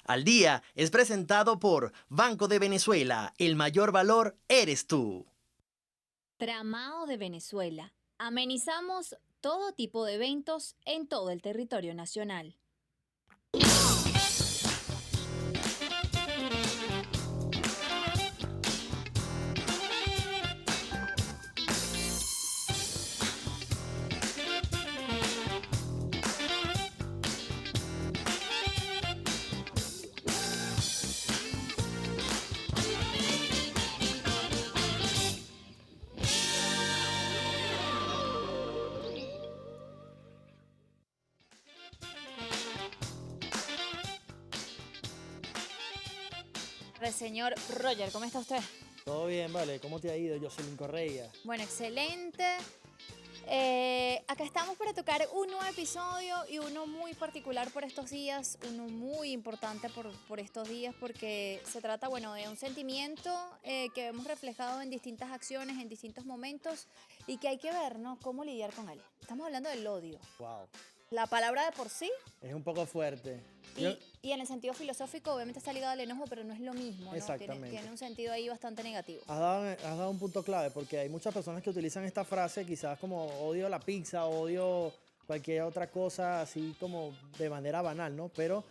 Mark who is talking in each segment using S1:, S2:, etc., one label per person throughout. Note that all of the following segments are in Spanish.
S1: Al Día es presentado por Banco de Venezuela. El mayor valor eres tú.
S2: Tramao de Venezuela. Amenizamos todo tipo de eventos en todo el territorio nacional. Señor Roger, ¿cómo está usted?
S3: Todo bien, vale. ¿Cómo te ha ido, Jocelyn Correa?
S2: Bueno, excelente. Acá estamos para tocar un nuevo episodio y uno muy particular por estos días, uno muy importante por estos días porque se trata, bueno, de un sentimiento que vemos reflejado en distintas acciones, en distintos momentos y que hay que ver, ¿no? Cómo lidiar con él. Estamos hablando del odio.
S3: Wow.
S2: La palabra de por sí
S3: Es un poco fuerte.
S2: y en el sentido filosófico obviamente está ligado al enojo, pero no es lo mismo, ¿no?
S3: Exactamente.
S2: Tiene un sentido ahí bastante negativo.
S3: Has dado un punto clave porque hay muchas personas que utilizan esta frase quizás como odio la pizza, odio cualquier otra cosa así como de manera banal, ¿no? Pero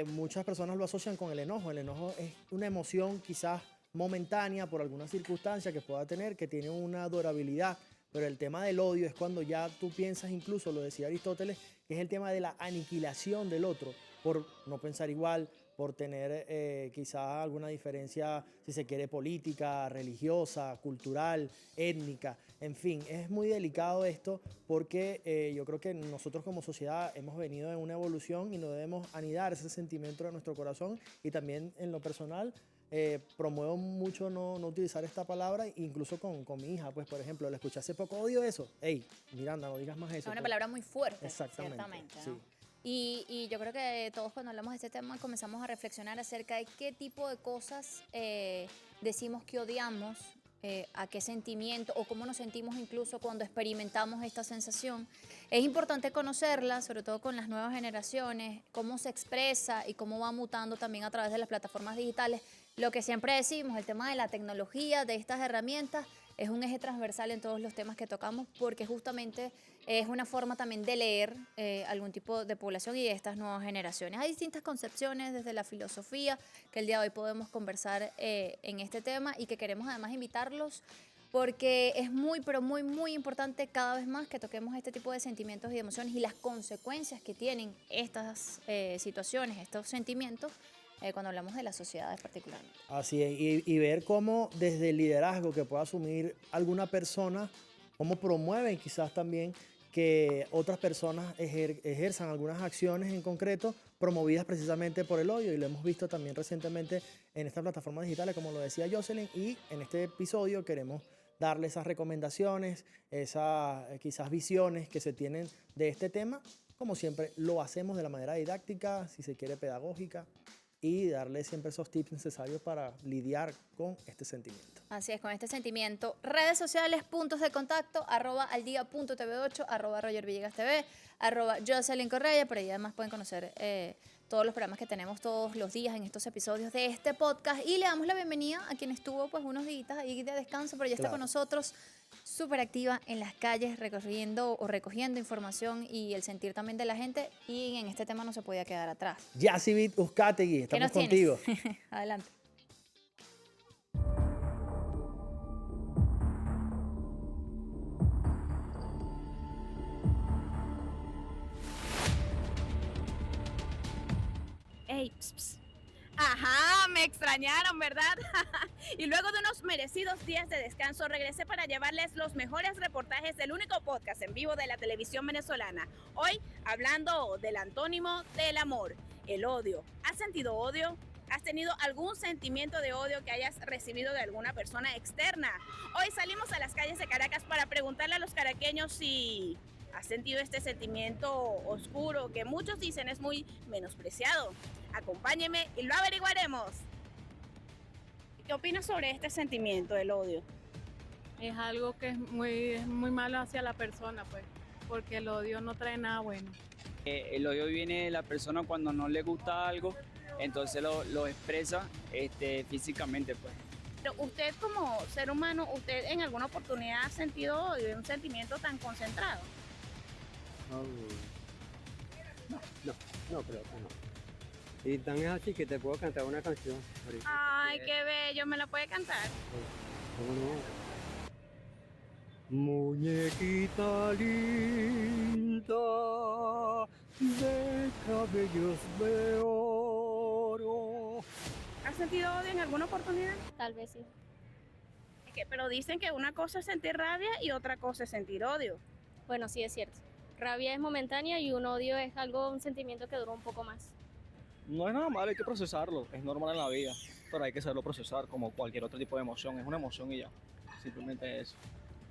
S3: muchas personas lo asocian con el enojo. El enojo es una emoción quizás momentánea por alguna circunstancia que pueda tener, que tiene una durabilidad. Pero el tema del odio es cuando ya tú piensas, incluso lo decía Aristóteles, que es el tema de la aniquilación del otro, por no pensar igual, por tener quizás alguna diferencia, si se quiere, política, religiosa, cultural, étnica. En fin, es muy delicado esto porque yo creo que nosotros como sociedad hemos venido en una evolución y no debemos anidar ese sentimiento de nuestro corazón. Y también en lo personal, promuevo mucho no utilizar esta palabra, incluso con mi hija, pues por ejemplo, la escuché hace poco, odio eso. Ey, Miranda, no digas más eso.
S2: Es una
S3: pues.
S2: palabra muy fuerte,
S3: Exactamente,
S2: ciertamente, ¿no?
S3: sí.
S2: Y yo creo que todos cuando hablamos de este tema comenzamos a reflexionar acerca de qué tipo de cosas decimos que odiamos, a qué sentimiento o cómo nos sentimos incluso cuando experimentamos esta sensación. Es importante conocerla, sobre todo con las nuevas generaciones, cómo se expresa y cómo va mutando también a través de las plataformas digitales. Lo que siempre decimos, el tema de la tecnología, de estas herramientas, es un eje transversal en todos los temas que tocamos porque justamente es una forma también de leer algún tipo de población y de estas nuevas generaciones. Hay distintas concepciones desde la filosofía que el día de hoy podemos conversar en este tema y que queremos además invitarlos porque es muy, pero muy, muy importante cada vez más que toquemos este tipo de sentimientos y de emociones y las consecuencias que tienen estas situaciones, estos sentimientos cuando hablamos de las sociedades particularmente.
S3: Así es, y ver cómo desde el liderazgo que pueda asumir alguna persona, cómo promueven quizás también que otras personas ejerzan algunas acciones en concreto promovidas precisamente por el odio, y lo hemos visto también recientemente en estas plataformas digitales, como lo decía Jocelyn, y en este episodio queremos darle esas recomendaciones, esas quizás visiones que se tienen de este tema. Como siempre, lo hacemos de la manera didáctica, si se quiere pedagógica, y darle siempre esos tips necesarios para lidiar con este sentimiento.
S2: Así es, con este sentimiento. Redes sociales, puntos de contacto, @aldia.tv8, @RogerVillegasTV, @Jocelyn Correa. Por ahí además pueden conocer todos los programas que tenemos todos los días en estos episodios de este podcast. Y le damos la bienvenida a quien estuvo pues unos días ahí de descanso, pero ya está con nosotros, súper activa en las calles, recogiendo información y el sentir también de la gente. Y en este tema no se podía quedar atrás.
S3: Yacivit Uzcategui, estamos contigo.
S2: Adelante.
S4: Ey, ps, ps. Ajá, me extrañaron, ¿verdad? Y luego de unos merecidos días de descanso, regresé para llevarles los mejores reportajes del único podcast en vivo de la televisión venezolana. Hoy, hablando del antónimo del amor, el odio. ¿Has sentido odio? ¿Has tenido algún sentimiento de odio que hayas recibido de alguna persona externa? Hoy salimos a las calles de Caracas para preguntarle a los caraqueños si has sentido este sentimiento oscuro que muchos dicen es muy menospreciado. Acompáñeme y lo averiguaremos. ¿Qué opinas sobre este sentimiento del odio?
S5: Es algo que es muy malo hacia la persona, pues, porque el odio no trae nada bueno.
S6: El odio viene de la persona cuando no le gusta algo entonces lo expresa físicamente, pues.
S4: Pero usted como ser humano, ¿usted en alguna oportunidad ha sentido odio, un sentimiento tan concentrado?
S7: No creo que no. Y tan es así que te puedo cantar una canción ahorita.
S4: Ay, qué bello, ¿me la puede cantar?
S7: ¿Cómo no? Muñequita linda de cabellos de oro.
S4: ¿Ha sentido odio en alguna oportunidad?
S8: Tal vez sí.
S4: Pero dicen que una cosa es sentir rabia y otra cosa es sentir odio.
S8: Bueno, sí es cierto. Rabia es momentánea y un odio es un sentimiento que dura un poco más.
S9: No es nada malo, hay que procesarlo, es normal en la vida, pero hay que saberlo procesar como cualquier otro tipo de emoción, es una emoción y ya, simplemente eso.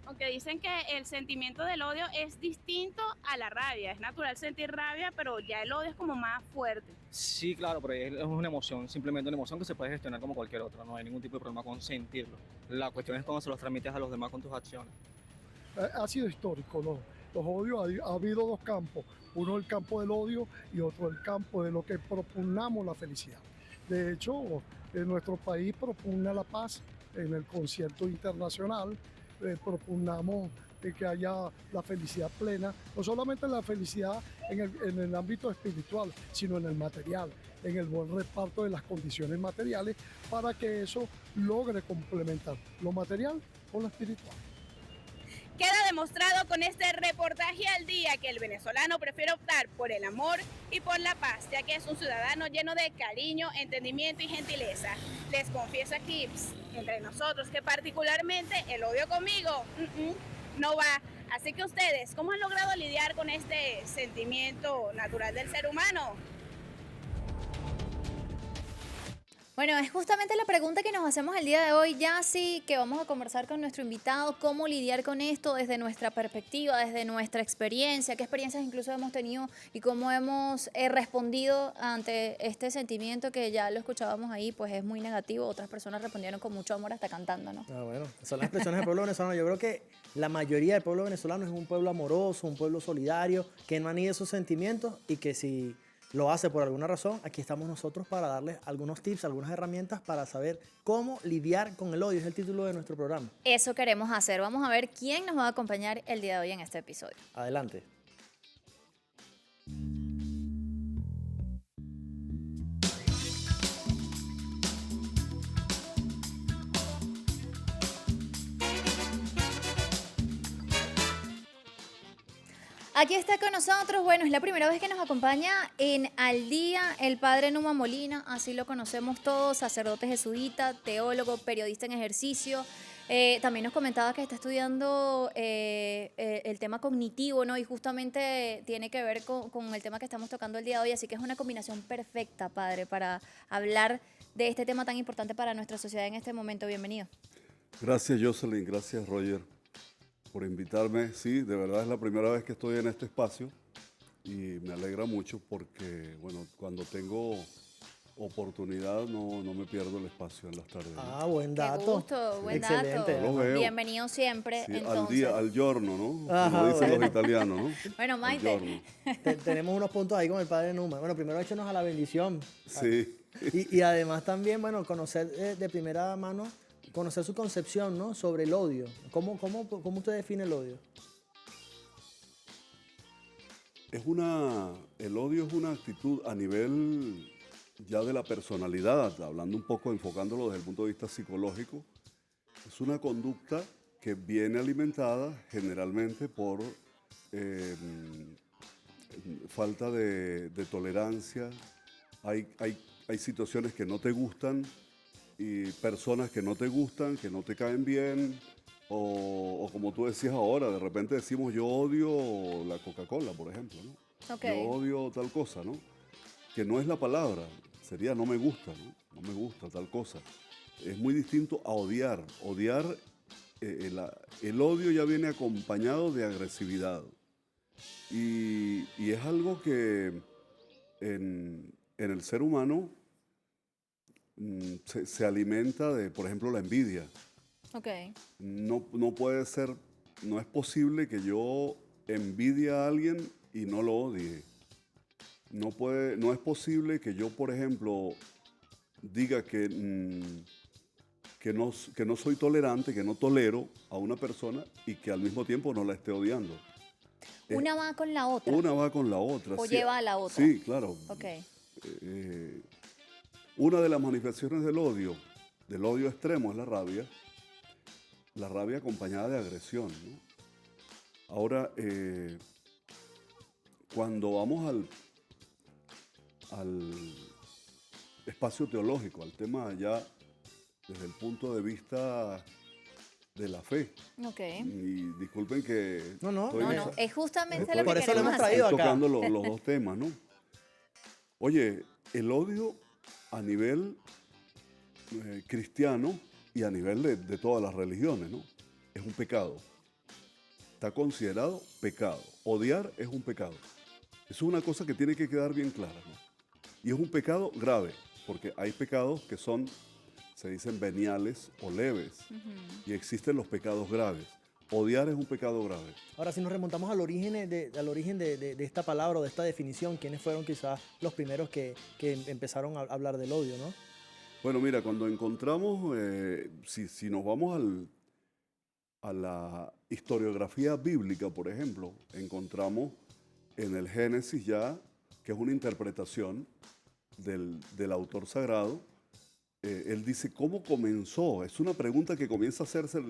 S4: Aunque dicen que el sentimiento del odio es distinto a la rabia. Es natural sentir rabia, pero ya el odio es como más fuerte.
S9: Sí, claro, pero es una emoción, simplemente una emoción que se puede gestionar como cualquier otra, no hay ningún tipo de problema con sentirlo. La cuestión es cómo se los transmites a los demás con tus acciones.
S10: Ha sido histórico, ¿no? Los odios, ha habido dos campos, uno el campo del odio y otro el campo de lo que propugnamos la felicidad. De hecho, en nuestro país propugna la paz en el concierto internacional, propugnamos que haya la felicidad plena, no solamente la felicidad en el ámbito espiritual, sino en el material, en el buen reparto de las condiciones materiales, para que eso logre complementar lo material con lo espiritual.
S4: Queda demostrado con este reportaje al día que el venezolano prefiere optar por el amor y por la paz, ya que es un ciudadano lleno de cariño, entendimiento y gentileza. Les confieso aquí, entre nosotros, que particularmente el odio conmigo no va. Así que ustedes, ¿cómo han logrado lidiar con este sentimiento natural del ser humano?
S2: Bueno, es justamente la pregunta que nos hacemos el día de hoy, ya sí que vamos a conversar con nuestro invitado, cómo lidiar con esto desde nuestra perspectiva, desde nuestra experiencia, qué experiencias incluso hemos tenido y cómo hemos respondido ante este sentimiento que ya lo escuchábamos ahí, pues es muy negativo. Otras personas respondieron con mucho amor hasta cantando, ¿no?
S3: Ah, bueno, son las expresiones del pueblo venezolano. Yo creo que la mayoría del pueblo venezolano es un pueblo amoroso, un pueblo solidario, que no anida esos sentimientos y que si lo hace por alguna razón, aquí estamos nosotros para darles algunos tips, algunas herramientas para saber cómo lidiar con el odio. Es el título de nuestro programa.
S2: Eso queremos hacer. Vamos a ver quién nos va a acompañar el día de hoy en este episodio.
S3: Adelante.
S2: Aquí está con nosotros, bueno, es la primera vez que nos acompaña en Al Día el padre Numa Molina, así lo conocemos todos, sacerdote jesuita, teólogo, periodista en ejercicio. También nos comentaba que está estudiando el tema cognitivo, ¿no? Y justamente tiene que ver con el tema que estamos tocando el día de hoy, así que es una combinación perfecta, padre, para hablar de este tema tan importante para nuestra sociedad en este momento. Bienvenido.
S11: Gracias, Jocelyn, gracias, Roger, por invitarme. Sí, de verdad es la primera vez que estoy en este espacio y me alegra mucho porque, bueno, cuando tengo oportunidad no me pierdo el espacio en las tardes.
S3: Ah, buen
S2: Qué
S3: dato.
S2: gusto, buen
S3: Excelente.
S2: dato.
S11: Lo veo.
S2: Bienvenido siempre,
S11: Sí,
S2: entonces.
S11: al día, al giorno, ¿no?
S3: Ajá,
S11: Como dicen
S3: bueno.
S11: los italianos, ¿no?
S2: Bueno,
S11: Al
S2: Maite.
S11: giorno.
S3: Tenemos unos puntos ahí con el padre Numa. Bueno, primero échenos a la bendición.
S11: Sí.
S3: Y además también, bueno, conocer de primera mano, conocer su concepción, ¿no? Sobre el odio. ¿Cómo usted define el odio?
S11: El odio es una actitud a nivel ya de la personalidad, hablando un poco, enfocándolo desde el punto de vista psicológico. Es una conducta que viene alimentada generalmente por falta de tolerancia. Hay situaciones que no te gustan y personas que no te gustan, que no te caen bien. O como tú decías ahora, de repente decimos yo odio la Coca-Cola, por ejemplo, ¿no?
S2: Okay.
S11: Yo odio tal cosa, ¿no? Que no es la palabra, sería no me gusta, ¿no? No me gusta tal cosa. Es muy distinto a odiar. Odiar, el odio ya viene acompañado de agresividad. Y es algo que en el ser humano se alimenta de, por ejemplo, la envidia.
S2: Okay.
S11: No puede ser, no es posible que yo envidie a alguien y no lo odie. no es posible que yo, por ejemplo, diga que no soy tolerante, que no tolero a una persona y que al mismo tiempo no la esté odiando.
S2: Una va con la otra.
S11: Una va con la otra.
S2: O
S11: sí.
S2: lleva a la otra.
S11: Sí, claro.
S2: Ok.
S11: Una de las manifestaciones del odio extremo es la rabia acompañada de agresión, ¿no? Ahora, cuando vamos al espacio teológico, al tema ya desde el punto de vista de la fe.
S2: Ok.
S11: Y disculpen que...
S3: No,
S2: es justamente
S3: Por
S2: lo que
S3: eso lo
S2: queremos
S3: hemos
S2: hacer.
S3: traído
S11: Estoy
S3: acá.
S11: tocando los dos temas, ¿no? Oye, el odio a nivel cristiano y a nivel de todas las religiones, ¿no? Es un pecado. Está considerado pecado. Odiar es un pecado. Eso es una cosa que tiene que quedar bien clara, ¿no? Y es un pecado grave, porque hay pecados que se dicen veniales o leves, y existen los pecados graves. Odiar es un pecado grave.
S3: Ahora, si nos remontamos al origen de esta palabra o de esta definición, ¿quiénes fueron quizás los primeros que empezaron a hablar del odio, no?
S11: Bueno, mira, cuando encontramos, si nos vamos a la historiografía bíblica, por ejemplo, encontramos en el Génesis ya, que es una interpretación del autor sagrado, él dice, ¿cómo comenzó? Es una pregunta que comienza a hacerse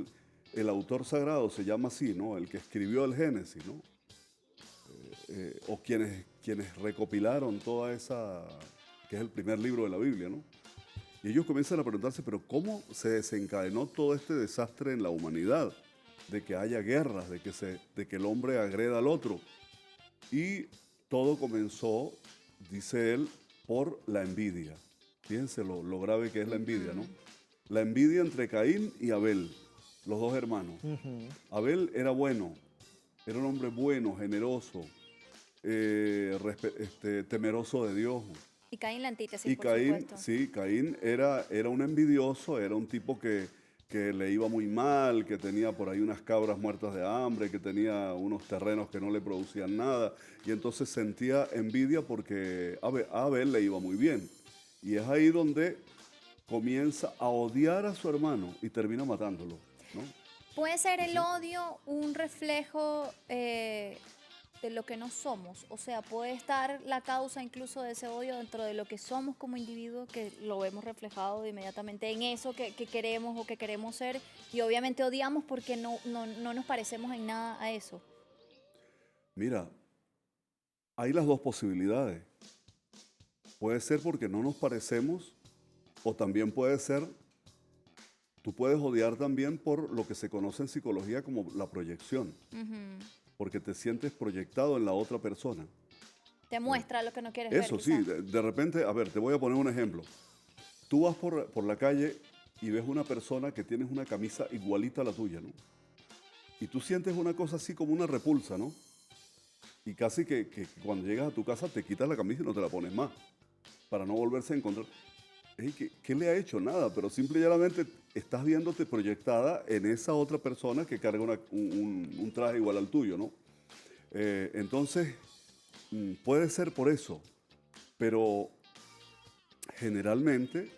S11: el autor sagrado, se llama así, ¿no? El que escribió el Génesis, ¿no? O quienes recopilaron toda esa, que es el primer libro de la Biblia, ¿no? Y ellos comienzan a preguntarse, pero ¿cómo se desencadenó todo este desastre en la humanidad? De que haya guerras, de que el hombre agreda al otro. Y todo comenzó, dice él, por la envidia. Fíjense lo grave que es la envidia, ¿no? La envidia entre Caín y Abel, los dos hermanos. Abel era bueno, era un hombre bueno, generoso, temeroso de Dios.
S2: Y Caín la antítesis,
S11: Y
S2: por
S11: Caín,
S2: supuesto.
S11: sí, Caín era un envidioso, era un tipo que le iba muy mal, que tenía por ahí unas cabras muertas de hambre, que tenía unos terrenos que no le producían nada, y entonces sentía envidia porque a Abel le iba muy bien. Y es ahí donde comienza a odiar a su hermano y termina matándolo, ¿no?
S2: ¿Puede ser el odio un reflejo de lo que no somos? O sea, puede estar la causa incluso de ese odio dentro de lo que somos como individuos, que lo vemos reflejado inmediatamente en eso que queremos o que queremos ser, y obviamente odiamos porque no nos parecemos en nada a eso.
S11: Mira, hay las dos posibilidades. Puede ser porque no nos parecemos, o también puede ser, tú puedes odiar también por lo que se conoce en psicología como la proyección, porque te sientes proyectado en la otra persona.
S2: Te muestra lo que no quieres
S11: Eso
S2: ver.
S11: sí, de repente, a ver, te voy a poner un ejemplo. Tú vas por la calle y ves una persona que tienes una camisa igualita a la tuya, ¿no? Y tú sientes una cosa así como una repulsa, ¿no? Y casi que cuando llegas a tu casa te quitas la camisa y no te la pones más, para no volverse a encontrar. ¿Qué le ha hecho? Nada, pero simple y llanamente estás viéndote proyectada en esa otra persona que carga un traje igual al tuyo, ¿no? Entonces, puede ser por eso, pero generalmente,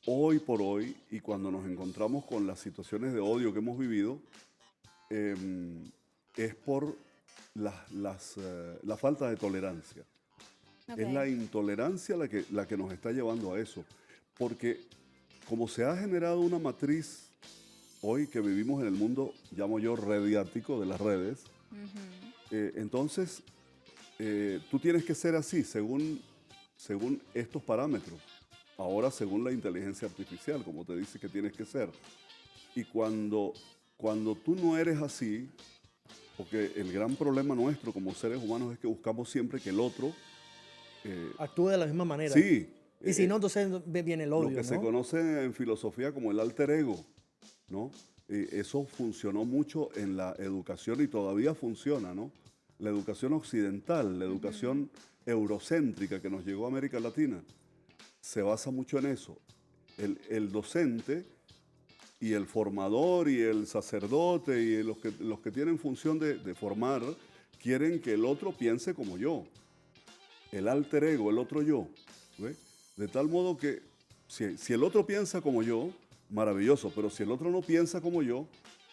S11: hoy por hoy, y cuando nos encontramos con las situaciones de odio que hemos vivido, es por la falta de tolerancia.
S2: Okay.
S11: Es la intolerancia la que nos está llevando a eso. Porque como se ha generado una matriz hoy que vivimos en el mundo, llamo yo, rediático de las redes, entonces tú tienes que ser así según estos parámetros. Ahora según la inteligencia artificial, como te dice que tienes que ser. Y cuando tú no eres así, porque el gran problema nuestro como seres humanos es que buscamos siempre que el otro
S3: actúe de la misma manera.
S11: Sí.
S3: Y si no, entonces viene el odio,
S11: Lo que
S3: ¿no?
S11: se conoce en filosofía como el alter ego, ¿no? Eso funcionó mucho en la educación y todavía funciona, ¿no? La educación occidental, la educación eurocéntrica que nos llegó a América Latina, se basa mucho en eso. El docente y el formador y el sacerdote y los que tienen función de formar quieren que el otro piense como yo. el alter ego, el otro yo. ¿Ve? De tal modo que si el otro piensa como yo, maravilloso, pero si el otro no piensa como yo,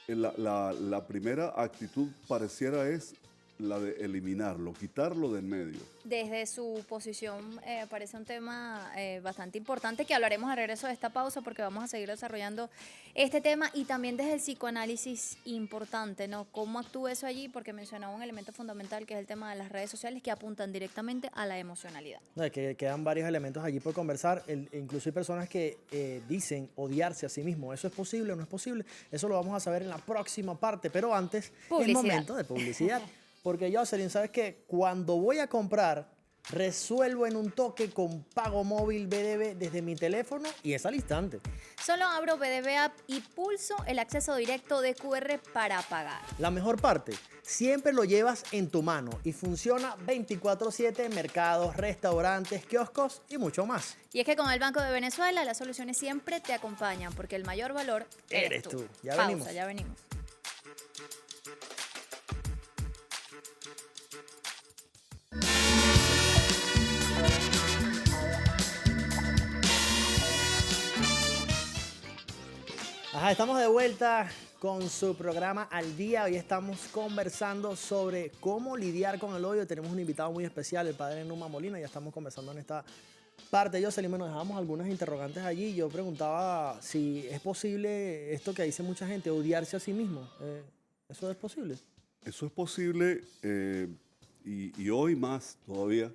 S11: la primera actitud pareciera es la de eliminarlo, quitarlo de en medio.
S2: Desde su posición parece un tema bastante importante que hablaremos al regreso de esta pausa porque vamos a seguir desarrollando este tema y también desde el psicoanálisis importante, ¿no? ¿Cómo actúa eso allí? Porque mencionaba un elemento fundamental que es el tema de las redes sociales que apuntan directamente a la emocionalidad.
S3: No, es que quedan varios elementos allí por conversar. Incluso hay personas que dicen odiarse a sí mismos. ¿Eso es posible o no es posible? Eso lo vamos a saber en la próxima parte, pero antes es momento de publicidad. Porque Jocelyn, ¿sabes qué? Cuando voy a comprar, resuelvo en un toque con pago móvil BDB desde mi teléfono y es al instante.
S2: Solo abro BDB App y pulso el acceso directo de QR para pagar.
S3: La mejor parte, siempre lo llevas en tu mano y funciona 24/7 en mercados, restaurantes, kioscos y mucho más.
S2: Y es que con el Banco de Venezuela las soluciones siempre te acompañan porque el mayor valor eres tú.
S3: Ya
S2: Pausa,
S3: venimos.
S2: ya venimos.
S3: Ajá, estamos de vuelta con su programa Al Día. Hoy estamos conversando sobre cómo lidiar con el odio. Tenemos un invitado muy especial, el padre Numa Molina. Ya estamos conversando en esta parte. Jocelyn, nos dejamos algunas interrogantes allí. Yo preguntaba si es posible esto que dice mucha gente, odiarse a sí mismo. ¿Eso es posible?
S11: Eso es posible y hoy más todavía.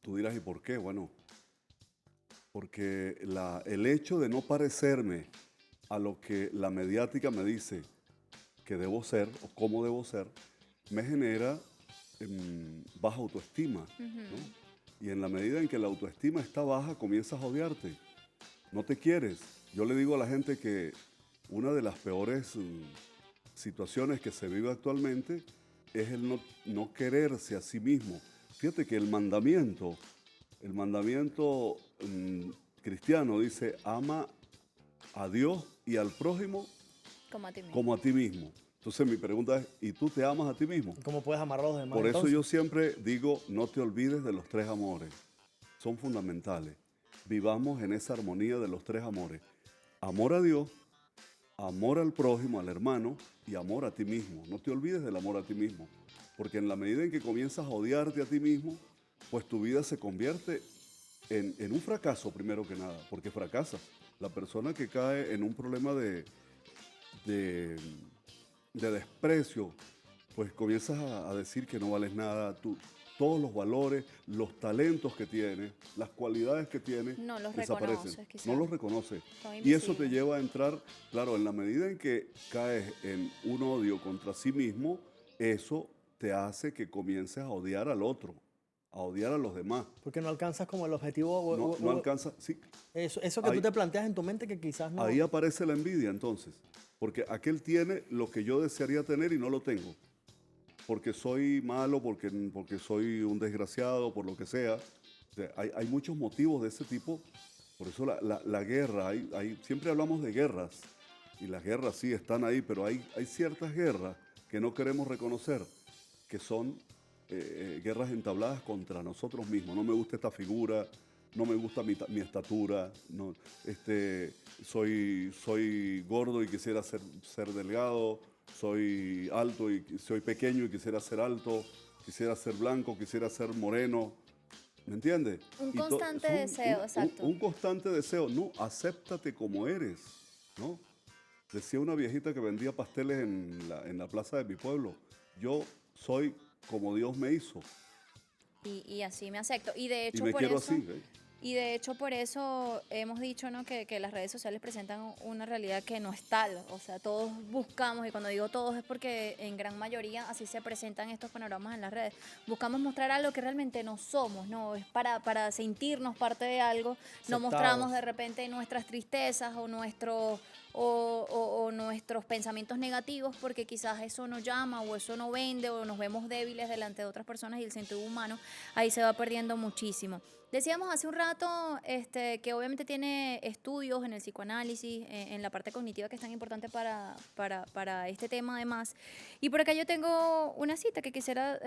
S11: Tú dirás, ¿y por qué? Bueno, porque el hecho de no parecerme a lo que la mediática me dice que debo ser o cómo debo ser, me genera baja autoestima, ¿no? Y en la medida en que la autoestima está baja, comienzas a odiarte. No te quieres. Yo le digo a la gente que una de las peores situaciones que se vive actualmente es el no quererse a sí mismo. Fíjate que el mandamiento cristiano dice, ama a Dios y al prójimo como a ti mismo. Entonces mi pregunta es, ¿y tú te amas a ti mismo?
S3: ¿Cómo puedes amar a los demás?
S11: Por eso
S3: entonces?
S11: yo siempre digo, no te olvides de los 3 amores. Son fundamentales. Vivamos en esa armonía de los 3 amores. Amor a Dios, amor al prójimo, al hermano y amor a ti mismo. No te olvides del amor a ti mismo. Porque en la medida en que comienzas a odiarte a ti mismo, pues tu vida se convierte en un fracaso primero que nada, porque fracasas. La persona que cae en un problema de desprecio, pues comienzas a decir que no vales nada, todos los valores, los talentos que tienes, las cualidades que tienes,
S2: no los
S11: desaparecen.
S2: Quizás.
S11: No los reconoces.
S2: Son
S11: Y eso te
S2: invisibles.
S11: lleva a entrar, claro, en la medida en que caes en un odio contra sí mismo, eso te hace que comiences a odiar al otro, a odiar a los demás.
S3: Porque no alcanzas como el objetivo.
S11: No alcanzas, sí.
S3: Eso que tú te planteas en tu mente que quizás no.
S11: Ahí aparece la envidia entonces, porque aquel tiene lo que yo desearía tener y no lo tengo. Porque soy malo, porque soy un desgraciado, por lo que sea. O sea, hay muchos motivos de ese tipo. Por eso la guerra, siempre hablamos de guerras. Y las guerras sí están ahí, pero hay ciertas guerras que no queremos reconocer, que son guerras entabladas contra nosotros mismos. No me gusta esta figura, no me gusta mi estatura, no, soy gordo y quisiera ser delgado, soy alto y soy pequeño y quisiera ser alto, quisiera ser blanco, quisiera ser moreno. ¿Me entiendes?
S2: Un constante deseo, exacto.
S11: Un constante deseo. No, acéptate como eres, ¿no? Decía una viejita que vendía pasteles en la plaza de mi pueblo. Yo soy como Dios me hizo.
S2: Y así me acepto. Y de hecho,
S11: Y me
S2: por
S11: quiero
S2: eso,
S11: así.
S2: y de hecho por eso hemos dicho, ¿no? que las redes sociales presentan una realidad que no es tal. O sea, todos buscamos, y cuando digo todos es porque en gran mayoría así se presentan estos panoramas en las redes. Buscamos mostrar algo que realmente no somos, ¿no? Es para sentirnos parte de algo. No
S3: Aceptados.
S2: mostramos de repente nuestras tristezas o nuestros pensamientos negativos porque quizás eso no llama o eso no vende o nos vemos débiles delante de otras personas y el sentido humano ahí se va perdiendo muchísimo. Decíamos hace un rato que obviamente tiene estudios en el psicoanálisis, en la parte cognitiva que es tan importante para este tema además. Y por acá yo tengo una cita que quisiera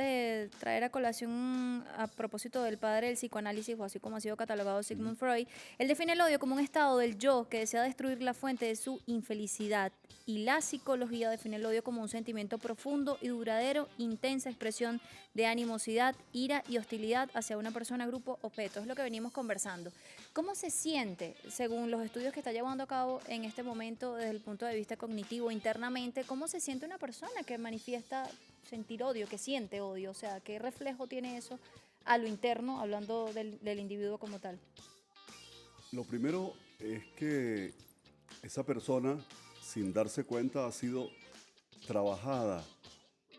S2: traer a colación a propósito del padre del psicoanálisis, o así como ha sido catalogado Sigmund Freud. Él define el odio como un estado del yo que desea destruir la fuente de su infelicidad. Y la psicología define el odio como un sentimiento profundo y duradero, intensa expresión de animosidad, ira y hostilidad hacia una persona, grupo, objeto. Es lo que venimos conversando. ¿Cómo se siente, según los estudios que está llevando a cabo en este momento desde el punto de vista cognitivo internamente, cómo se siente una persona que manifiesta sentir odio, que siente odio? O sea, ¿qué reflejo tiene eso a lo interno, hablando del individuo como tal?
S11: Lo primero es que esa persona, sin darse cuenta, ha sido trabajada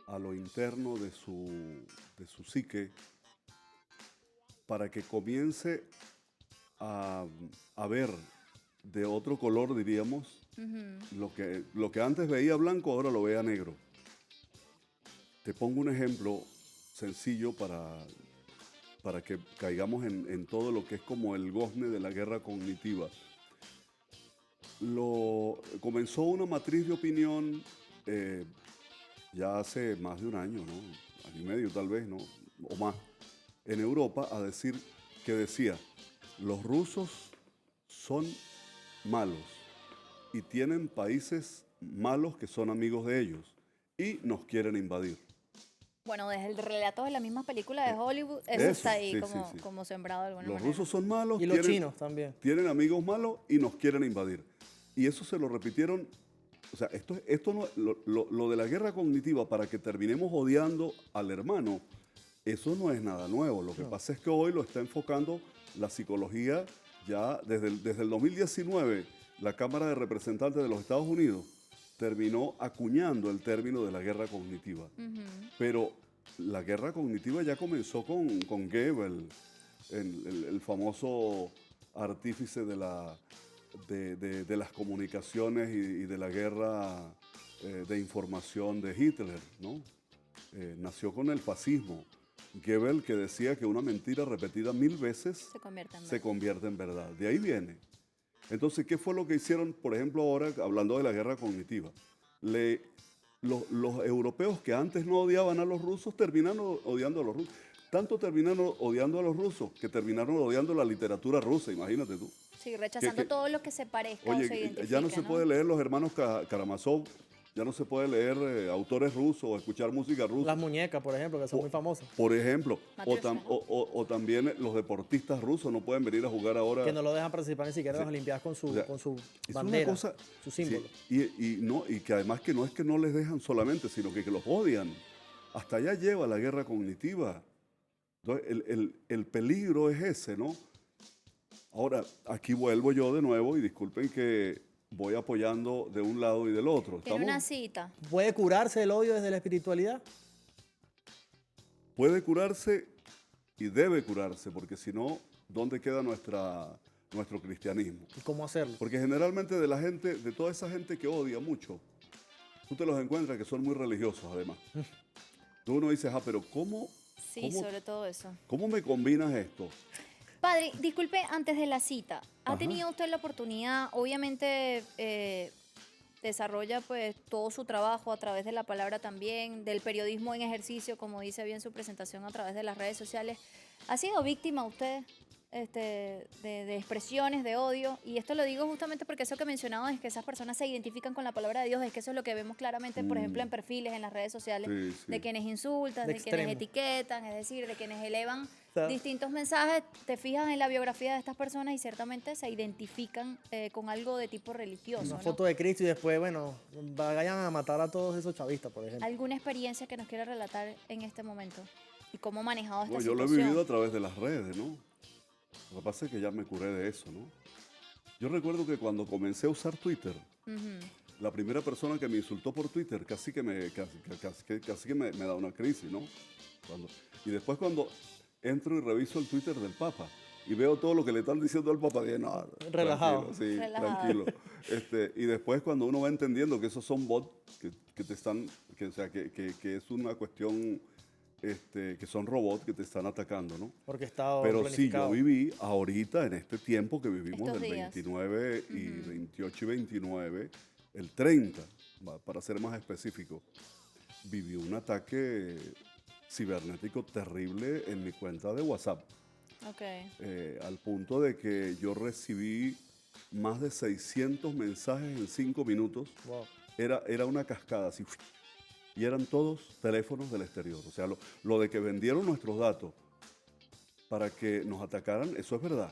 S11: a lo interno de su psique para que comience a ver de otro color, diríamos, lo que antes veía blanco, ahora lo vea negro. Te pongo un ejemplo sencillo para que caigamos en todo lo que es como el gozne de la guerra cognitiva. Comenzó una matriz de opinión ya hace más de un año, ¿no? Año y medio tal vez, ¿no? O más, en Europa, a decir que decía, los rusos son malos y tienen países malos que son amigos de ellos y nos quieren invadir.
S2: Bueno, desde el relato de la misma película de Hollywood, eso está ahí como sembrado de alguna manera.
S11: Los rusos son malos.
S3: Y los chinos también.
S11: Tienen amigos malos y nos quieren invadir. Y eso se lo repitieron. O sea, esto no, lo de la guerra cognitiva para que terminemos odiando al hermano, eso no es nada nuevo. Lo que pasa es que hoy lo está enfocando la psicología ya desde el 2019. La Cámara de Representantes de los Estados Unidos terminó acuñando el término de la guerra cognitiva. Pero la guerra cognitiva ya comenzó con Goebbels, el famoso artífice de las comunicaciones y de la guerra de información de Hitler, ¿no? Nació con el fascismo. Goebbels, que decía que una mentira repetida 1000 veces se convierte en verdad. De ahí viene. Entonces, ¿qué fue lo que hicieron, por ejemplo, ahora, hablando de la guerra cognitiva? Los europeos que antes no odiaban a los rusos, terminaron odiando a los rusos. Tanto terminaron odiando a los rusos que terminaron odiando la literatura rusa, imagínate tú.
S2: Sí, rechazando todo lo que se parezca o se identifique.
S11: Ya no se puede leer los hermanos Karamazov, ya no se puede leer autores rusos o escuchar música rusa.
S3: Las muñecas, por ejemplo, que son muy famosas.
S11: Por ejemplo, o también los deportistas rusos no pueden venir a jugar ahora.
S3: Que no lo dejan participar ni siquiera en las Olimpiadas con su bandera, su símbolo.
S11: Sí, y que además que no es que no les dejan solamente, sino que los odian. Hasta allá lleva la guerra cognitiva. Entonces, el peligro es ese, ¿no? Ahora, aquí vuelvo yo de nuevo y disculpen que voy apoyando de un lado y del otro.
S2: Tiene una cita.
S3: ¿Puede curarse el odio desde la espiritualidad?
S11: Puede curarse y debe curarse, porque si no, ¿dónde queda nuestro cristianismo?
S3: ¿Y cómo hacerlo?
S11: Porque generalmente de toda esa gente que odia mucho, tú te los encuentras que son muy religiosos además. Tú uno dices, pero ¿cómo?
S2: Sí, sobre todo eso.
S11: ¿Cómo me combinas esto?
S2: Padre, disculpe, antes de la cita, ¿ha tenido usted la oportunidad, obviamente desarrolla pues todo su trabajo a través de la palabra también, del periodismo en ejercicio, como dice bien su presentación a través de las redes sociales? ¿Ha sido víctima usted de expresiones de odio? Y esto lo digo justamente porque eso que mencionaba es que esas personas se identifican con la palabra de Dios, es que eso es lo que vemos claramente, por ejemplo, en perfiles en las redes sociales, de quienes insultan, de quienes etiquetan, es decir, de quienes elevan distintos mensajes. Te fijas en la biografía de estas personas y ciertamente se identifican con algo de tipo religioso.
S3: Una foto de Cristo y después, bueno, vayan a matar a todos esos chavistas, por ejemplo.
S2: ¿Alguna experiencia que nos quiera relatar en este momento? ¿Y cómo ha manejado esta
S11: Yo
S2: situación?
S11: lo he vivido a través de las redes, ¿no? Lo que pasa es que ya me curé de eso, ¿no? Yo recuerdo que cuando comencé a usar Twitter, la primera persona que me insultó por Twitter casi que me da una crisis, ¿no? Y después cuando entro y reviso el Twitter del Papa y veo todo lo que le están diciendo al Papa, dije, no,
S3: relajado.
S11: Tranquilo. Y después cuando uno va entendiendo que esos son bots que te están, que es una cuestión que son robots que te están atacando, ¿no?
S3: Porque está
S11: Pero sí,
S3: planificado.
S11: yo viví ahorita, en este tiempo que vivimos
S2: Estos
S11: del
S2: días.
S11: 29 y 28 y 29, el 30, para ser más específico, viví un ataque cibernético terrible en mi cuenta de WhatsApp.
S2: Ok.
S11: Al punto de que yo recibí más de 600 mensajes en 5 minutos.
S3: Wow.
S11: Era una cascada así. Y eran todos teléfonos del exterior. O sea, lo de que vendieron nuestros datos para que nos atacaran, eso es verdad.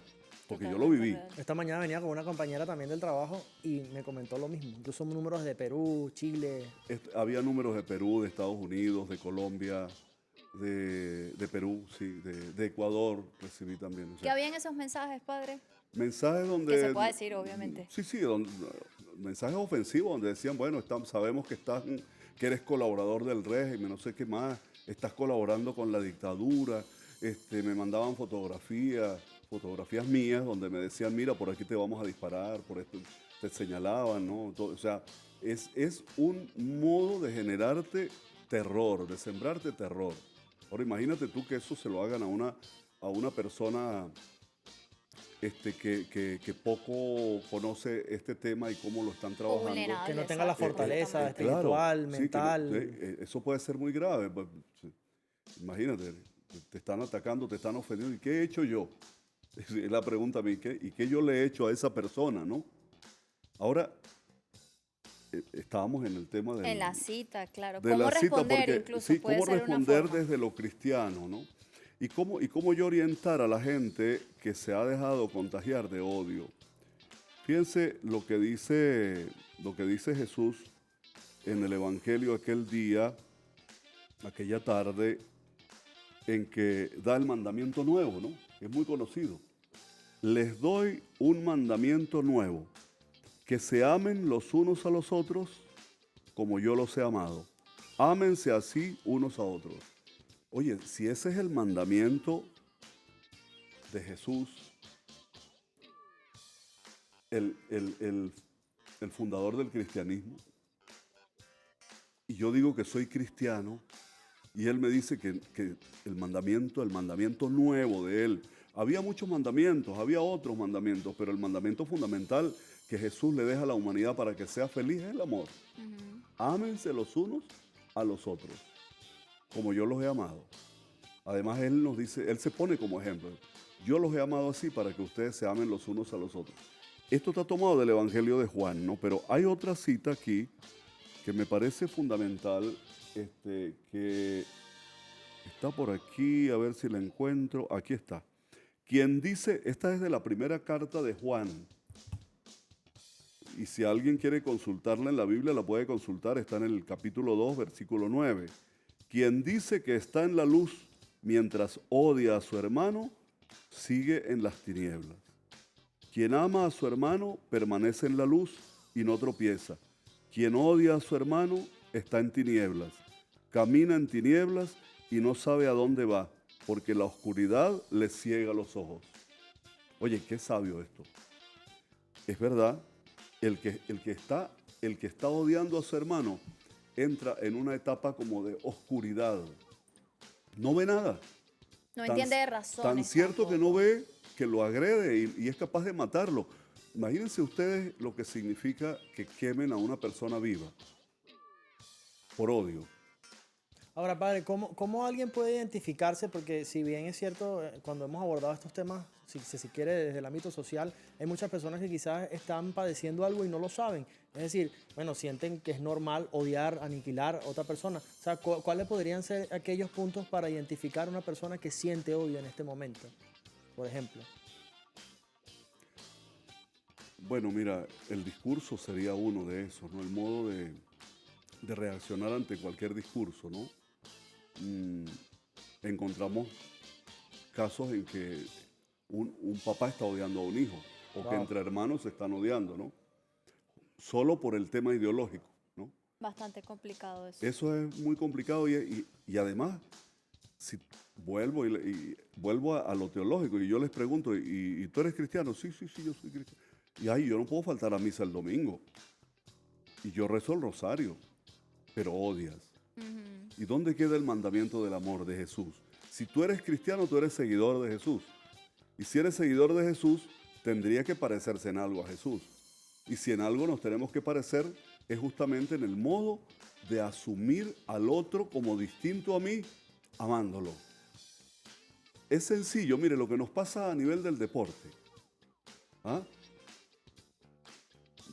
S11: Porque yo lo
S2: Totalmente
S11: viví.
S2: real.
S3: Esta mañana venía con una compañera también del trabajo y me comentó lo mismo. Incluso números de Perú, Chile.
S11: Había números de Perú, de Estados Unidos, de Colombia, de Perú, sí, de Ecuador recibí también. O
S2: ¿Qué
S11: sea,
S2: había en esos mensajes, padre?
S11: mensajes donde...
S2: Que se pueda decir, obviamente.
S11: Sí, sí, mensajes ofensivos donde decían, bueno, sabemos que eres colaborador del régimen, no sé qué más, estás colaborando con la dictadura. Me mandaban fotografías mías donde me decían, mira, por aquí te vamos a disparar, por esto te señalaban, ¿no? O sea, es un modo de generarte terror, de sembrarte terror. Ahora imagínate tú que eso se lo hagan a una persona que poco conoce este tema y cómo lo están trabajando.
S2: vulnerable.
S3: Que no tenga la
S2: Exacto,
S3: fortaleza
S2: exactamente.
S3: espiritual,
S11: Claro, sí,
S3: mental.
S11: eso puede ser muy grave. Pues, sí. Imagínate, te están atacando, te están ofendiendo. ¿Y qué he hecho yo? Es la pregunta a mí. ¿Y qué yo le he hecho a esa persona, no? Ahora, estábamos en el tema
S2: En la cita, claro.
S11: de
S2: ¿Cómo
S11: la cita,
S2: responder
S11: porque
S2: incluso?
S11: sí,
S2: Puede
S11: cómo
S2: ser una
S11: responder
S2: forma.
S11: desde lo cristiano, ¿no? Y cómo yo orientar a la gente que se ha dejado contagiar de odio. Fíjense lo que dice Jesús en el Evangelio aquel día, aquella tarde, en que da el mandamiento nuevo, ¿no? Es muy conocido. Les doy un mandamiento nuevo, que se amen los unos a los otros como yo los he amado. Ámense así unos a otros. Oye, si ese es el mandamiento de Jesús, el fundador del cristianismo, y yo digo que soy cristiano, y él me dice que el mandamiento nuevo de él, había muchos mandamientos, había otros mandamientos, pero el mandamiento fundamental que Jesús le deja a la humanidad para que sea feliz es el amor. Ámense los unos a los otros, como yo los he amado. Además, él nos dice, él se pone como ejemplo. Yo los he amado así para que ustedes se amen los unos a los otros. Esto está tomado del Evangelio de Juan, ¿no? Pero hay otra cita aquí que me parece fundamental, que está por aquí, a ver si la encuentro. Aquí está. Quien dice, esta es de la primera carta de Juan. Y si alguien quiere consultarla en la Biblia, la puede consultar. Está en el capítulo 2, versículo 9. Quien dice que está en la luz mientras odia a su hermano, sigue en las tinieblas. Quien ama a su hermano permanece en la luz y no tropieza. Quien odia a su hermano está en tinieblas. Camina en tinieblas y no sabe a dónde va, porque la oscuridad le ciega los ojos. Oye, qué sabio esto. Es verdad, el que está odiando a su hermano entra en una etapa como de oscuridad. No ve nada.
S2: No entiende de razones.
S11: Tan cierto
S2: tampoco.
S11: que no ve que lo agrede y es capaz de matarlo. Imagínense ustedes lo que significa que quemen a una persona viva por odio.
S3: Ahora, padre, ¿cómo alguien puede identificarse? Porque si bien es cierto, cuando hemos abordado estos temas, si se quiere, desde el ámbito social, hay muchas personas que quizás están padeciendo algo y no lo saben. Es decir, bueno, sienten que es normal odiar, aniquilar a otra persona. O sea, ¿cuáles podrían ser aquellos puntos para identificar a una persona que siente odio en este momento, por ejemplo?
S11: Bueno, mira, el discurso sería uno de esos, ¿no? El modo de reaccionar ante cualquier discurso, ¿no? Encontramos casos en que un papá está odiando a un hijo, o que entre hermanos se están odiando, ¿no? Solo por el tema ideológico, ¿no?
S2: Bastante complicado eso.
S11: Eso es muy complicado y además, si vuelvo a lo teológico y yo les pregunto, ¿y tú eres cristiano? Sí, yo soy cristiano. Y ay, yo no puedo faltar a misa el domingo. Y yo rezo el rosario, pero odias. ¿Y dónde queda el mandamiento del amor de Jesús? Si tú eres cristiano, tú eres seguidor de Jesús. Y si eres seguidor de Jesús, tendría que parecerse en algo a Jesús. Y si en algo nos tenemos que parecer, es justamente en el modo de asumir al otro como distinto a mí, amándolo. Es sencillo, mire, lo que nos pasa a nivel del deporte. ¿Ah?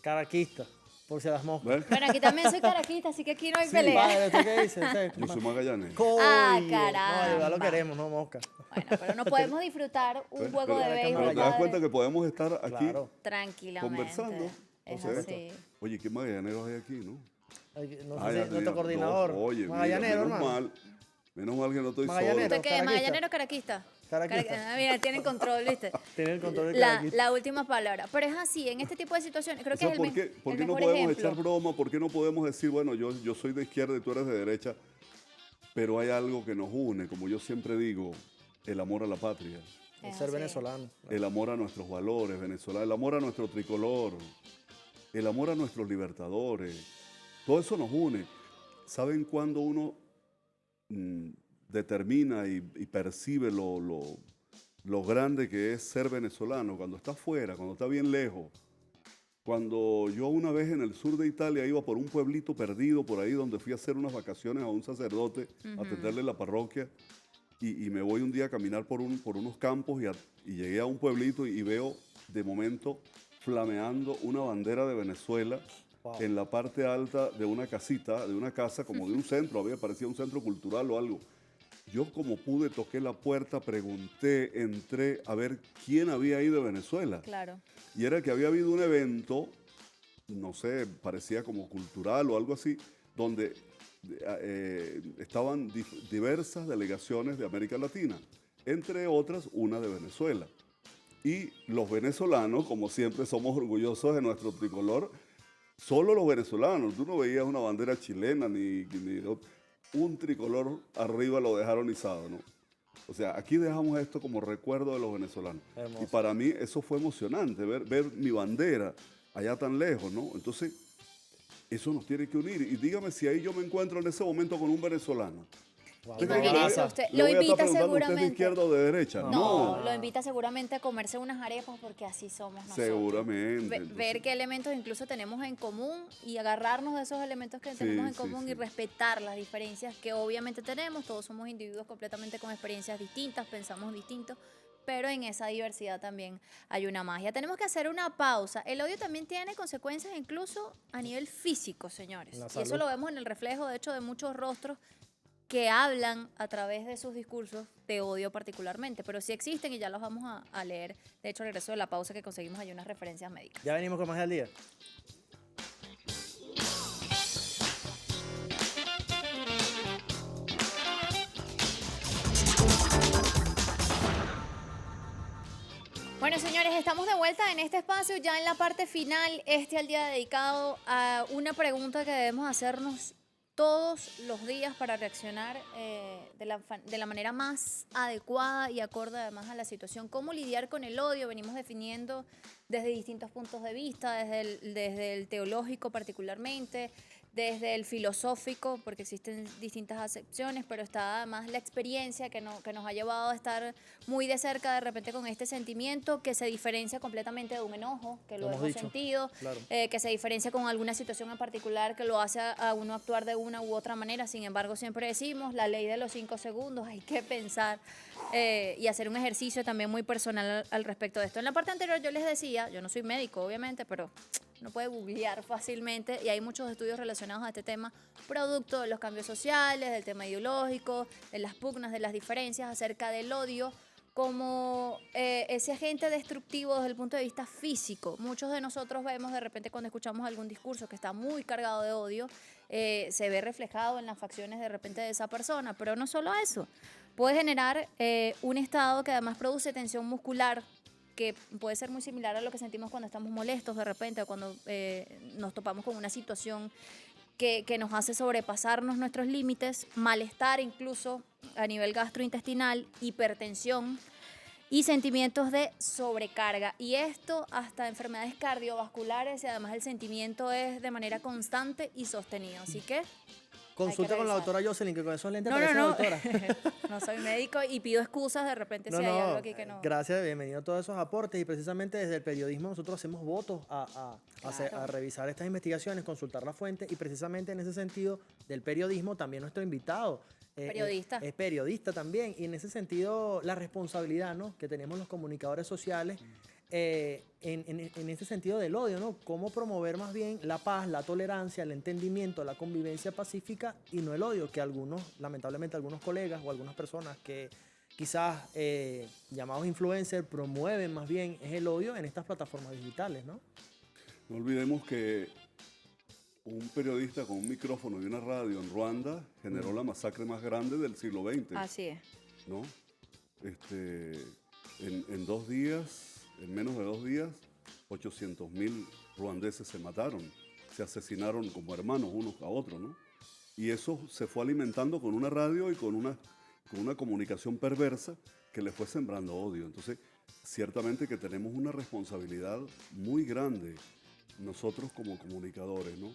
S3: Caraquista, por si las moscas.
S11: ¿Ves?
S2: Bueno, aquí también soy caraquista, así que aquí no hay
S3: Sí,
S2: pelea.
S3: padre, ¿tú qué dices?
S11: Yo soy magallanes.
S2: Ah,
S3: No,
S2: caramba.
S3: ya lo queremos, no mosca.
S2: Bueno, pero no podemos disfrutar un juego de
S11: Pero
S2: béisbol
S11: te das cuenta que podemos estar aquí
S3: Claro.
S2: tranquilamente.
S11: conversando.
S2: Es
S11: O sea,
S2: así.
S11: Oye, ¿qué magallaneros hay aquí, no?
S3: No
S11: Ah,
S3: sé
S11: ya
S3: si
S11: te
S3: nuestro
S11: digo,
S3: coordinador.
S11: no, oye, mira,
S3: Magallanero,
S11: menos
S3: hermano.
S11: mal que no estoy
S3: Magallanero.
S11: solo.
S2: ¿Usted qué es?
S3: Caraquista.
S2: ¿Magallanero o caraquista?
S3: Caraquista.
S2: Mira, tienen control, ¿viste?
S3: Tiene el control de
S2: La,
S3: caraquista.
S2: la última palabra. Pero es así, en este tipo de situaciones, creo
S11: O
S2: que
S11: sea,
S2: es el,
S11: ¿por qué, por
S2: el
S11: qué no
S2: mejor
S11: podemos
S2: ejemplo.
S11: echar broma? ¿Por qué no podemos decir, bueno, yo soy de izquierda y tú eres de derecha? Pero hay algo que nos une, como yo siempre digo, el amor a la patria,
S3: El
S2: Es
S3: ser
S2: así.
S3: venezolano.
S11: el amor a nuestros valores venezolanos, el amor a nuestro tricolor, el amor a nuestros libertadores. Todo eso nos une. ¿Saben cuándo uno determina y percibe lo grande que es ser venezolano? Cuando está afuera, cuando está bien lejos. Cuando yo una vez en el sur de Italia iba por un pueblito perdido por ahí donde fui a hacer unas vacaciones a un sacerdote, a atenderle la parroquia, y me voy un día a caminar por unos campos y llegué a un pueblito y veo de momento flameando una bandera de Venezuela
S3: Wow.
S11: en la parte alta de una casita, de una casa como de un centro, parecía un centro cultural o algo. Yo como pude toqué la puerta, pregunté, entré a ver quién había ido de Venezuela.
S2: Claro.
S11: Y era que había habido un evento, no sé, parecía como cultural o algo así, donde estaban diversas delegaciones de América Latina, entre otras una de Venezuela. Y los venezolanos, como siempre somos orgullosos de nuestro tricolor, solo los venezolanos, tú no veías una bandera chilena ni un tricolor arriba lo dejaron izado, ¿no? O sea, aquí dejamos esto como recuerdo de los venezolanos.
S3: Hermoso.
S11: Y para mí eso fue emocionante, ver mi bandera allá tan lejos, ¿no? Entonces, eso nos tiene que unir. Y dígame si ahí yo me encuentro en ese momento con un venezolano.
S3: Wow.
S11: ¿Usted cree que
S2: Imagínese,
S11: le-
S2: usted
S11: le
S2: lo
S11: voy a estar
S2: invita
S11: preguntando, ¿usted es de
S2: seguramente.
S11: izquierda o de derecha?
S2: No, lo invita seguramente a comerse unas arepas porque así somos nosotros.
S11: Seguramente.
S2: Ver
S11: Entonces,
S2: qué elementos incluso tenemos en común y agarrarnos de esos elementos que
S11: Sí,
S2: tenemos en
S11: sí,
S2: común
S11: sí.
S2: y respetar las diferencias que obviamente tenemos. Todos somos individuos completamente con experiencias distintas, pensamos distintos, pero en esa diversidad también hay una magia. Tenemos que hacer una pausa. El odio también tiene consecuencias incluso a nivel físico, señores.
S3: La
S2: Y eso
S3: salud.
S2: lo vemos en el reflejo, de hecho, de muchos rostros que hablan a través de sus discursos de odio particularmente, pero sí existen y ya los vamos a leer. De hecho, al regreso de la pausa que conseguimos hay unas referencias médicas.
S3: Ya venimos con más del día.
S2: Bueno, señores, estamos de vuelta en este espacio, ya en la parte final, al día dedicado a una pregunta que debemos hacernos todos los días para reaccionar de la manera más adecuada y acorde además a la situación. ¿Cómo lidiar con el odio? Venimos definiendo desde distintos puntos de vista, desde el teológico particularmente, desde el filosófico, porque existen distintas acepciones, pero está además la experiencia que nos ha llevado a estar muy de cerca de repente con este sentimiento que se diferencia completamente de un enojo, que lo
S3: Lo hemos
S2: hemos
S3: dicho,
S2: sentido,
S3: claro.
S2: que se diferencia con alguna situación en particular que lo hace a uno actuar de una u otra manera. Sin embargo, siempre decimos la ley de los 5 segundos, hay que pensar y hacer un ejercicio también muy personal al respecto de esto. En la parte anterior yo les decía, yo no soy médico obviamente, pero uno puede googlear fácilmente y hay muchos estudios relacionados a este tema, producto de los cambios sociales, del tema ideológico, de las pugnas, de las diferencias acerca del odio como ese agente destructivo desde el punto de vista físico. Muchos de nosotros vemos de repente cuando escuchamos algún discurso que está muy cargado de odio, se ve reflejado en las facciones de repente de esa persona, pero no solo eso, puede generar un estado que además produce tensión muscular, que puede ser muy similar a lo que sentimos cuando estamos molestos de repente o cuando nos topamos con una situación que nos hace sobrepasarnos nuestros límites, malestar incluso a nivel gastrointestinal, hipertensión y sentimientos de sobrecarga. Y esto hasta enfermedades cardiovasculares y además el sentimiento es de manera constante y sostenida. Así que
S3: Consulta con la
S2: revisar.
S3: doctora Jocelyn, que con esos lentes
S2: No,
S3: parece
S2: no, no.
S3: doctora.
S2: No soy médico y pido excusas de repente si hay algo aquí que no.
S3: Gracias, bienvenido a todos esos aportes. Y precisamente desde el periodismo nosotros hacemos votos a revisar estas investigaciones, consultar la fuente. Y precisamente en ese sentido del periodismo también nuestro invitado
S2: Periodista.
S3: es periodista también. Y en ese sentido la responsabilidad, ¿no?, que tenemos los comunicadores sociales en ese sentido del odio, ¿no? Cómo promover más bien la paz, la tolerancia, el entendimiento, la convivencia pacífica y no el odio, que algunos, lamentablemente algunos colegas o algunas personas que quizás llamados influencers promueven más bien es el odio en estas plataformas digitales, ¿no?
S11: No olvidemos que un periodista con un micrófono y una radio en Ruanda generó la masacre más grande del siglo XX.
S2: Así es.
S11: ¿No? En 2 días, en menos de 2 días, 800.000 ruandeses se mataron, se asesinaron como hermanos unos a otros, ¿no? Y eso se fue alimentando con una radio y con una comunicación perversa que le fue sembrando odio. Entonces, ciertamente que tenemos una responsabilidad muy grande nosotros como comunicadores, ¿no?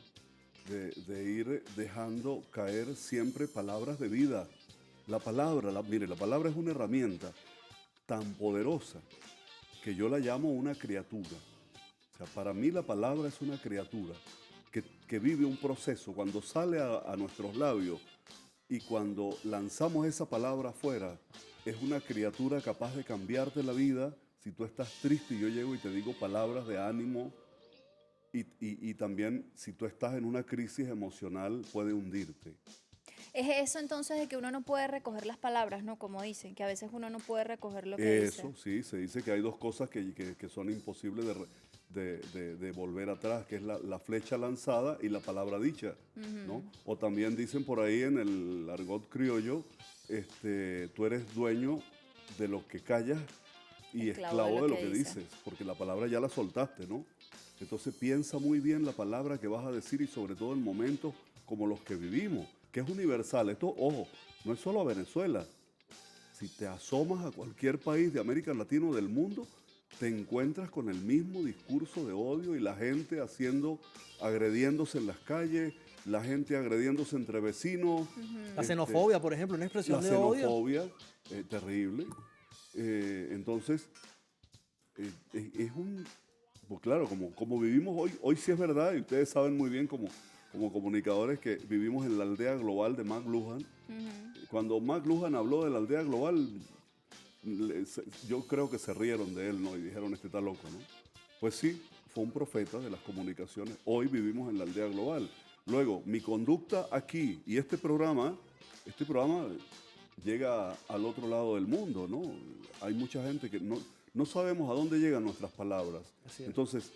S11: De ir dejando caer siempre palabras de vida. La palabra, mire, la palabra es una herramienta tan poderosa que yo la llamo una criatura. O sea, para mí la palabra es una criatura que vive un proceso. Cuando sale a nuestros labios y cuando lanzamos esa palabra afuera, es una criatura capaz de cambiarte la vida. Si tú estás triste y yo llego y te digo palabras de ánimo, y también si tú estás en una crisis emocional, puede hundirte.
S2: Es eso entonces de que uno no puede recoger las palabras, ¿no? Como dicen, que a veces uno no puede recoger lo que dice.
S11: Eso, sí, se dice que hay 2 cosas que son imposibles de volver atrás, que es la flecha lanzada y la palabra dicha, ¿no? O también dicen por ahí en el argot criollo, tú eres dueño de lo que callas y esclavo de lo que dices, porque la palabra ya la soltaste, ¿no? Entonces piensa muy bien la palabra que vas a decir y sobre todo en momentos como los que vivimos, que es universal. Esto, ojo, no es solo a Venezuela. Si te asomas a cualquier país de América Latina o del mundo, te encuentras con el mismo discurso de odio y la gente agrediéndose en las calles, la gente agrediéndose entre vecinos.
S3: La xenofobia, por ejemplo, una expresión de odio.
S11: La xenofobia, terrible. Entonces, es un... Pues claro, como vivimos hoy sí es verdad, y ustedes saben muy bien como comunicadores que vivimos en la aldea global de McLuhan. Cuando McLuhan habló de la aldea global, yo creo que se rieron de él, ¿no? Y dijeron, este está loco, ¿no? Pues sí, fue un profeta de las comunicaciones. Hoy vivimos en la aldea global. Luego, mi conducta aquí y este programa llega al otro lado del mundo, ¿no? Hay mucha gente que no sabemos a dónde llegan nuestras palabras. Entonces,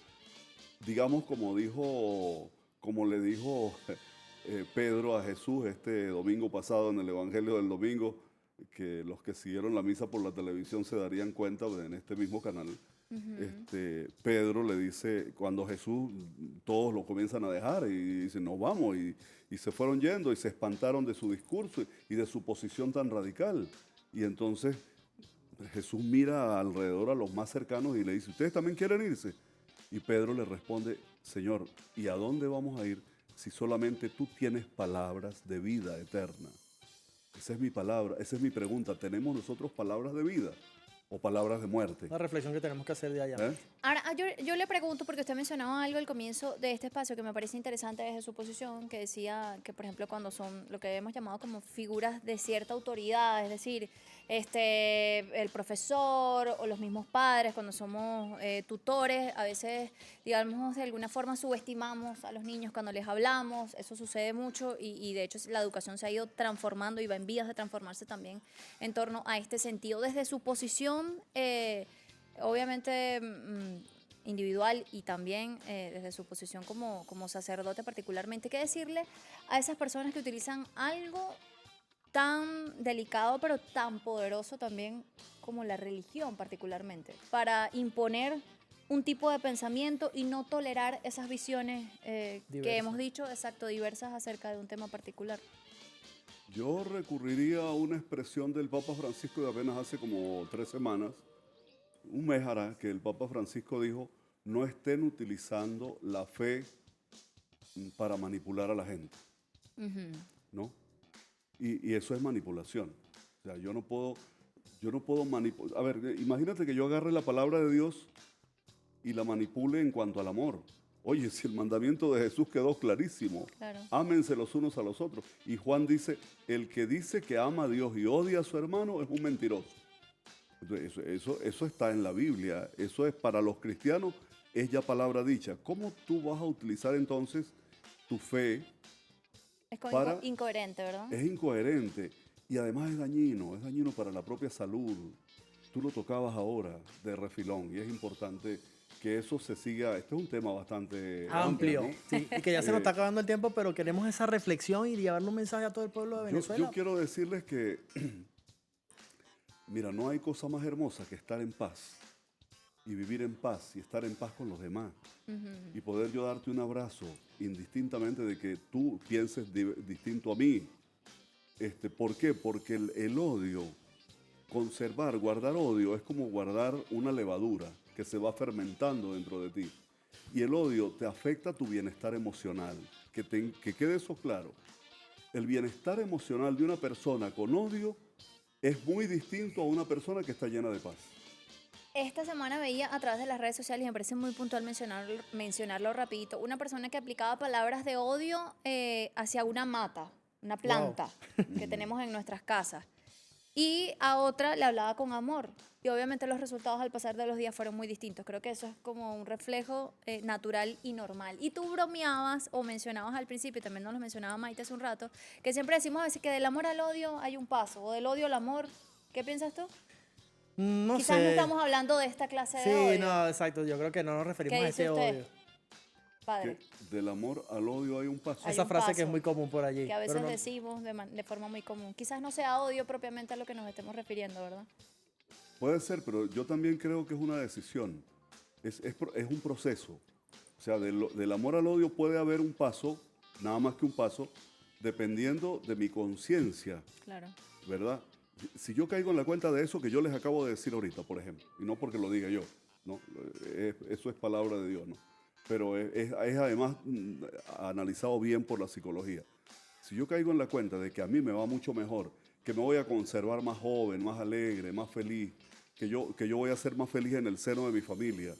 S11: digamos como le dijo Pedro a Jesús este domingo pasado en el Evangelio del Domingo, que los que siguieron la misa por la televisión se darían cuenta en este mismo canal. Pedro le dice, cuando Jesús, todos lo comienzan a dejar y dicen, nos vamos, y se fueron yendo y se espantaron de su discurso y de su posición tan radical. Y entonces Jesús mira alrededor a los más cercanos y le dice, ¿ustedes también quieren irse? Y Pedro le responde, Señor, ¿y a dónde vamos a ir si solamente tú tienes palabras de vida eterna? Esa es mi palabra, esa es mi pregunta. ¿Tenemos nosotros palabras de vida o palabras de muerte?
S3: Una reflexión que tenemos que hacer de allá.
S2: Ahora, yo le pregunto, porque usted mencionaba algo al comienzo de este espacio que me parece interesante desde su posición, que decía que, por ejemplo, cuando son lo que hemos llamado como figuras de cierta autoridad, es decir, el profesor o los mismos padres, cuando somos tutores, a veces, digamos, de alguna forma subestimamos a los niños cuando les hablamos. Eso sucede mucho y de hecho la educación se ha ido transformando y va en vías de transformarse también en torno a este sentido. Desde su posición, obviamente individual y también desde su posición como sacerdote particularmente, ¿qué decirle a esas personas que utilizan algo tan delicado pero tan poderoso también como la religión particularmente para imponer un tipo de pensamiento y no tolerar esas visiones que hemos dicho, exacto, diversas acerca de un tema particular?
S11: Yo recurriría a una expresión del Papa Francisco de apenas hace como 3 semanas, un mes hará, que el Papa Francisco dijo, no estén utilizando la fe para manipular a la gente. ¿no? Y eso es manipulación. O sea, yo no puedo manipular. A ver, imagínate que yo agarre la palabra de Dios y la manipule en cuanto al amor. Oye, si el mandamiento de Jesús quedó clarísimo,
S2: Claro.
S11: ámense los unos a los otros. Y Juan dice, el que dice que ama a Dios y odia a su hermano es un mentiroso. Entonces, eso está en la Biblia, eso es para los cristianos, es ya palabra dicha. ¿Cómo tú vas a utilizar entonces tu fe?
S2: Es como
S11: Para-
S2: incoherente, ¿verdad?
S11: Es incoherente y además es dañino para la propia salud. Tú lo tocabas ahora de refilón y es importante que eso se siga. Este es un tema bastante
S3: Amplio.
S11: ¿no?
S3: Sí, y que ya se nos está acabando el tiempo, pero queremos esa reflexión y llevarle un mensaje a todo el pueblo de Venezuela.
S11: Yo quiero decirles que, mira, no hay cosa más hermosa que estar en paz y vivir en paz y estar en paz con los demás y poder yo darte un abrazo indistintamente de que tú pienses distinto a mí. ¿Por qué? Porque el odio, guardar odio es como guardar una levadura que se va fermentando dentro de ti. Y el odio te afecta tu bienestar emocional. Que quede eso claro. El bienestar emocional de una persona con odio es muy distinto a una persona que está llena de paz.
S2: Esta semana veía a través de las redes sociales, y me parece muy puntual mencionarlo rapidito, una persona que aplicaba palabras de odio hacia una mata, una planta que tenemos en nuestras casas. Y a otra le hablaba con amor. Y obviamente los resultados al pasar de los días fueron muy distintos. Creo que eso es como un reflejo natural y normal. Y tú bromeabas o mencionabas al principio, y también nos lo mencionaba Maite hace un rato, que siempre decimos a veces que del amor al odio hay un paso, o del odio al amor. ¿Qué piensas tú?
S3: No
S2: Quizás
S3: sé.
S2: no estamos hablando de esta clase de
S3: Sí,
S2: odio.
S3: no, exacto. Yo creo que no nos referimos
S2: ¿Qué
S3: a
S2: dice
S3: ese
S2: usted?
S3: odio.
S2: Padre,
S11: Que del amor al odio hay un paso.
S2: Hay
S3: Esa
S2: un
S3: frase que es
S2: paso
S3: muy común por allí.
S2: que a veces
S3: pero no-
S2: decimos de forma muy común. Quizás no sea odio propiamente a lo que nos estemos refiriendo, ¿verdad?
S11: Puede ser, pero yo también creo que es una decisión. Es un proceso. O sea, del amor al odio puede haber un paso, nada más que un paso, dependiendo de mi conciencia,
S2: Claro.
S11: ¿verdad? Si yo caigo en la cuenta de eso que yo les acabo de decir ahorita, por ejemplo, y no porque lo diga yo, ¿no? Eso es palabra de Dios, ¿no? Pero es además analizado bien por la psicología. Si yo caigo en la cuenta de que a mí me va mucho mejor, que me voy a conservar más joven, más alegre, más feliz, que yo voy a ser más feliz en el seno de mi familia,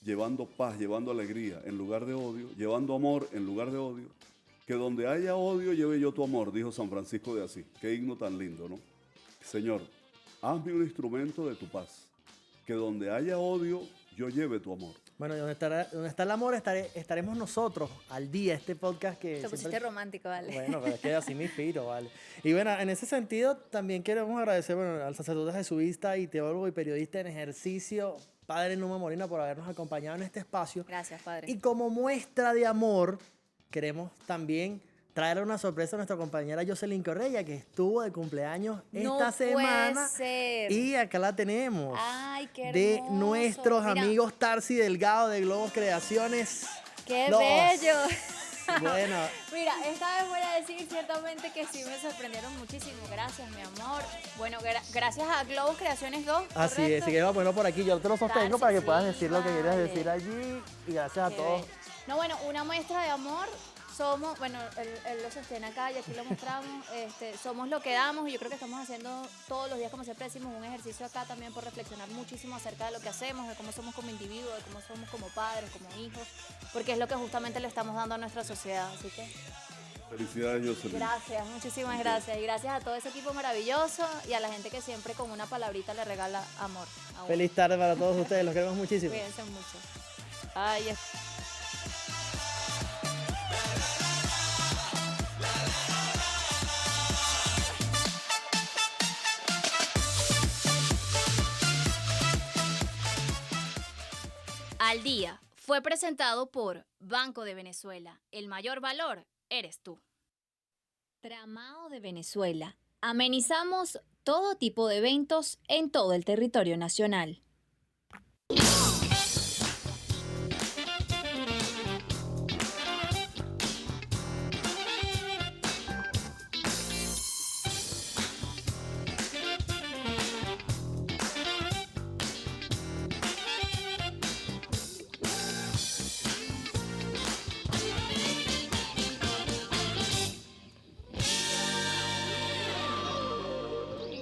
S11: llevando paz, llevando alegría en lugar de odio, llevando amor en lugar de odio, que donde haya odio lleve yo tu amor, dijo San Francisco de Asís. Qué himno tan lindo, ¿no? Señor, hazme un instrumento de tu paz, que donde haya odio yo lleve tu amor.
S3: Bueno, donde está el amor estaremos nosotros al día. Este podcast que...
S2: Te
S3: siempre-
S2: pusiste romántico, ¿vale?
S3: Bueno, pero es que así me inspiro, ¿vale? Y bueno, en ese sentido también queremos agradecer al sacerdote jesuita y teólogo y periodista en ejercicio, Padre Numa Molina, por habernos acompañado en este espacio.
S2: Gracias, padre.
S3: Y como muestra de amor, queremos también traer una sorpresa a nuestra compañera Jocelyn Correa, que estuvo de cumpleaños
S2: No
S3: esta semana.
S2: puede ser.
S3: Y acá la tenemos.
S2: Ay, qué
S3: de
S2: hermoso.
S3: nuestros
S2: Mira,
S3: amigos Tarsi Delgado de Globos Creaciones.
S2: ¡Qué
S3: Los-
S2: bello!
S3: Bueno,
S2: Mira, esta vez voy a decir ciertamente que sí me sorprendieron muchísimo. Gracias, mi amor. Bueno, gracias a Globos Creaciones 2.
S3: así es,
S2: ¿correcto?
S3: así que vamos a ponerlo por aquí. Yo te lo sostengo
S2: Tarsi,
S3: para que
S2: sí,
S3: puedas decir lo que quieras
S2: vale.
S3: decir allí. Y gracias a
S2: Qué
S3: todos.
S2: bello. No, bueno, una muestra de amor. Somos, bueno, él lo sostiene acá y aquí lo mostramos, somos lo que damos y yo creo que estamos haciendo todos los días, como siempre decimos, un ejercicio acá también por reflexionar muchísimo acerca de lo que hacemos, de cómo somos como individuos, de cómo somos como padres, como hijos, porque es lo que justamente le estamos dando a nuestra sociedad, así que
S11: Felicidades, Jocelyn.
S2: gracias, muchísimas gracias y gracias a todo ese equipo maravilloso y a la gente que siempre con una palabrita le regala amor. a uno.
S3: Feliz tarde para todos ustedes, los queremos muchísimo.
S2: Cuídense mucho. Ay, Al Día fue presentado por Banco de Venezuela. El mayor valor eres tú. Tramao de Venezuela. Amenizamos todo tipo de eventos en todo el territorio nacional.